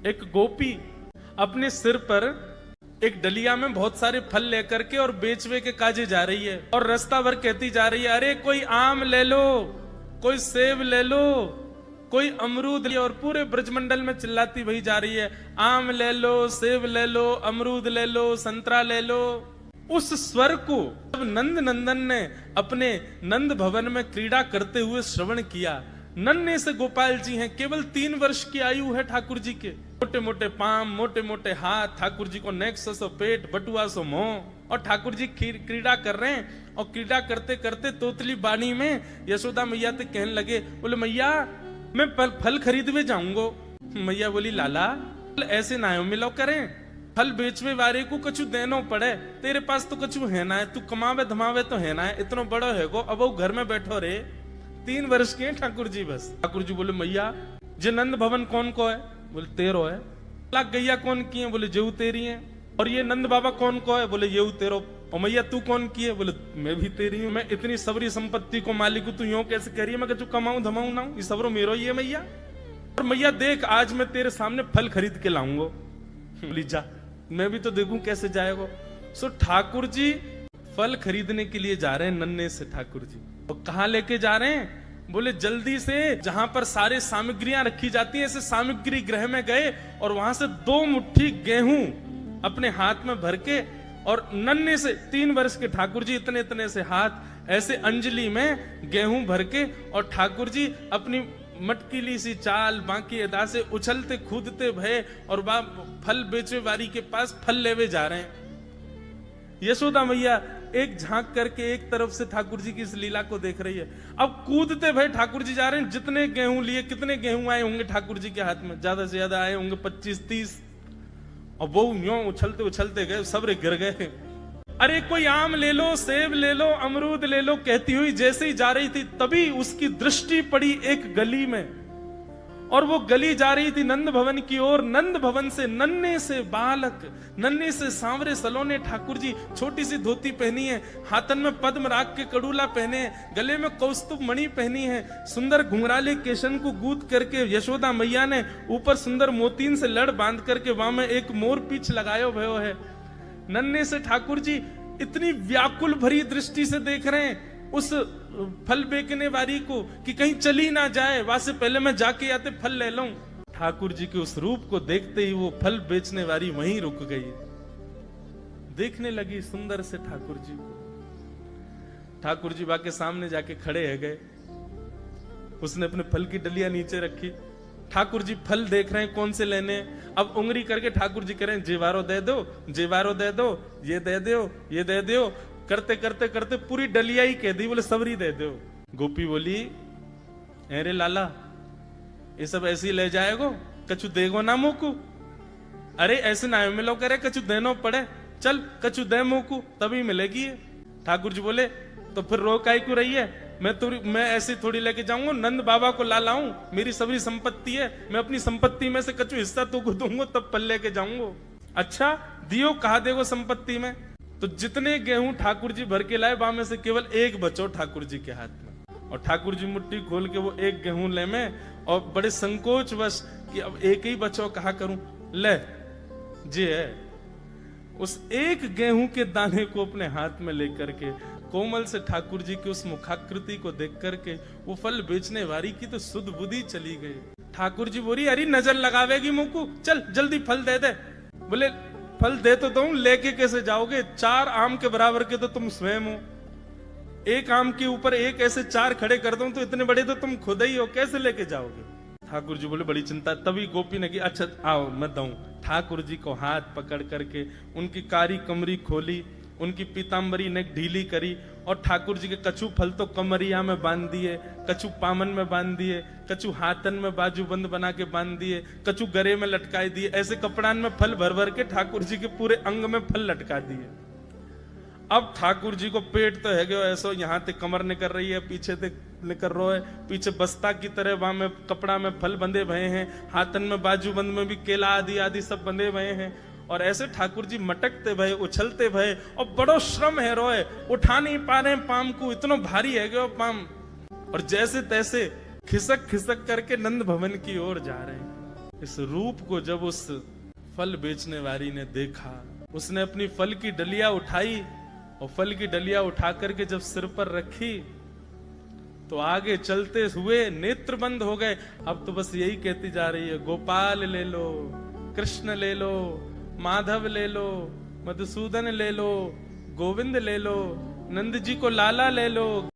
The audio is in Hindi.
एक गोपी अपने सिर पर एक डलिया में बहुत सारे फल लेकर के और बेचवे के काजे जा रही है और रास्ता भर कहती जा रही है, अरे कोई आम ले लो, कोई सेब ले लो, कोई अमरूद ले, और पूरे ब्रजमंडल में चिल्लाती वही जा रही है, आम ले लो, सेब ले लो, अमरूद ले लो, संतरा ले लो। उस स्वर को जब नंद नंदन ने अपने नंद भवन में क्रीड़ा करते हुए श्रवण किया, नन्हे से गोपाल जी हैं, केवल 3 वर्ष की आयु है ठाकुर जी के, मोटे मोटे पाम, मोटे मोटे हाथ, ठाकुर जी को नेक्स सो पेट, बटुआ सो मुंह, और ठाकुर जी क्रीड़ा कर रहे हैं। और क्रीड़ा करते करते तोतली बाणी में यशोदा मैया ते कहने लगे, बोले मैया मैं फल खरीदवे जाऊंगा। मैया बोली लाला ऐसे ना मिलो करें, फल बेचवे वाले को कछु देनो पड़े, तेरे पास तो कछु है ना है, तू कमावे धमावे तो है ना है, इतना बड़ो है गो, अब वो घर में बैठो रे, 3 वर्ष के हैं ठाकुर जी बस। ठाकुर जी बोले मैया जे नंद भवन कौन को है? बोले तेरो है। लाख गैया कौन की है? बोले जेऊ तेरी है। और ये नंद बाबा कौन को है? बोले येऊ तेरो। और मैया तू कौन की है? बोले मैं भी तेरी हूँ। मैं इतनी सबरी संपत्ति को मालिक हूँ, तू यूं कैसे कह रही है? मैं कछु कमाऊं धमाऊं ना, ये सबरो मेरो ही है मैया। और मैया देख आज मैं तेरे सामने फल खरीद के लाऊंगा। बोली जा, मैं भी तो देखूं कैसे जाएगा। सो ठाकुर जी फल खरीदने के लिए जा रहे हैं नन्हे से ठाकुर जी। और कहाँ लेके जा रहे हैं? बोले जल्दी से जहां पर सारे सामग्रियां रखी जाती हैं, ऐसे सामग्री गृह में गए और वहां से 2 मुट्ठी गेहूं अपने हाथ में भर के, और नन्हे से 3 वर्ष के ठाकुर जी इतने इतने से हाथ ऐसे अंजलि में गेहूं भर के, और ठाकुर जी अपनी मटकीली सी चाल बाकी अदा से उछलते कूदते भय और फल बेचे वारी के पास फल लेवे जा रहे हैं। यशोदा मैया एक झांक करके एक तरफ से ठाकुर जी की इस लीला को देख रही है। अब कूदते भय ठाकुर जी जा रहे हैं। जितने गेहूं लिए, कितने गेहूं आए होंगे ठाकुर जी के हाथ में? ज्यादा से ज्यादा आए होंगे 25-30। और वो यूं उछलते उछलते गए, सबरे गिर गए। अरे कोई आम ले लो, सेब ले लो, अमरूद ले लो, कहती हुई जैसे ही जा रही थी तभी उसकी दृष्टि पड़ी एक गली में, और वो गली जा रही थी नंद भवन की ओर। नंद भवन से नन्हे से बालक, नन्हे से सांवरे सलोने ठाकुर जी, छोटी सी धोती पहनी है, हाथन में पद्म राग के कड़ूला पहने हैं, गले में कौस्तुभ मणि पहनी है, सुंदर घुंघराले केशन को गूंथ करके यशोदा मैया ने ऊपर सुंदर मोतीन से लड़ बांध करके वहां में एक मोर पीछ लगायो भयो है। नन्हे से ठाकुर जी इतनी व्याकुल भरी दृष्टि से देख रहे हैं उस फल बेचने वाली को कि कहीं चली ना जाए, वहां से पहले मैं जाके आते फल ले लूं। ठाकुर जी के उस रूप को देखते ही वो फल बेचने वाली वहीं रुक गई, देखने लगी सुंदर से ठाकुर जी को। ठाकुर जी बाके सामने जाके खड़े है गए। उसने अपने फल की डलिया नीचे रखी। ठाकुर जी फल देख रहे हैं कौन से लेने। अब उंगली करके ठाकुर जी कह रहे हैं जेवारो दे दो, जेवारो दे दो, ये दे दो, ये दे दो, करते करते करते पूरी डलिया ही कह दी। बोले सबरी दे दो। गोपी बोली अरे लाला ये सब ऐसे ही ले जाएगो, कछु देगो ना मुकू? अरे ऐसे ना मिलो करे, कछु देनो पड़े, चल कछु दे मुकू तभी मिलेगी। ठाकुर जी बोले तो फिर रो काई क्यों रही है? मैं ऐसे थोड़ी लेके जाऊंगा, नंद बाबा को ला लाऊं, मेरी सभी संपत्ति है, मैं अपनी संपत्ति में से कछु हिस्सा तुमको दूंगा तब पल लेके जाऊंगा। अच्छा दियो, कहा देगो संपत्ति में? तो जितने गेहूं ठाकुर जी भर के लाए वहां में से केवल एक बचो ठाकुर जी के हाथ में। और ठाकुर जी मुट्ठी खोल के वो एक गेहूं ले में, और बड़े संकोच वश कि अब एक ही बचो, कहा करूं, ले जी है। उस एक गेहूं के दाने को अपने हाथ में लेकर के कोमल से ठाकुर जी की उस मुखाकृति को देख करके वो फल बेचने वाली की तो सुध बुद्धि चली गई। ठाकुर जी बोली अरे नजर लगावेगी मुकू, चल जल्दी फल दे दे। बोले फल दे तो तुम, लेके कैसे जाओगे? 4 आम के बराबर के तो तुम स्वयं हो, एक आम के ऊपर एक ऐसे 4 खड़े कर दूं तो इतने बड़े तो तुम खुद ही हो, कैसे लेके जाओगे? ठाकुर जी बोले बड़ी चिंता। तभी गोपी ने की अच्छा आओ मैं दूं। ठाकुर जी को हाथ पकड़ करके उनकी कारी कमरी खोली, उनकी पीताम्बरी ने ढीली करी, और ठाकुर जी के कछु फल तो कमरिया में बांध दिए, कछु पामन में बांध दिए, कछु हाथन में बाजू बंद बना के बांध दिए, कछु गरे में लटकाई दिए। ऐसे कपड़ान में फल भर भर के ठाकुर जी के पूरे अंग में फल लटका दिए। अब ठाकुर जी को पेट तो है गयो ऐसो, यहाँ ते कमर निकल रही है, पीछे ते निकल रहा है, पीछे बस्ता की तरह वहां में कपड़ा में फल बंधे भये हैं, हाथन में बाजू बंद में भी केला आदि आदि सब बंधे भये हैं। और ऐसे ठाकुर जी मटकते भये, उछलते भये, और बड़ो श्रम है रोए, उठा नहीं पा रहे पाम को, इतना भारी है गयो पाम। और जैसे तैसे खिसक खिसक करके नंद भवन की ओर जा रहे हैं। इस रूप को जब उस फल बेचने वाली ने देखा, उसने अपनी फल की डलिया उठाई और फल की डलिया उठा करके जब सिर पर रखी तो आगे चलते हुए नेत्र बंद हो गए। अब तो बस यही कहती जा रही है, गोपाल ले लो, कृष्ण ले लो, माधव ले लो, मधुसूदन ले लो, गोविंद ले लो, नंद जी को लाला ले लो।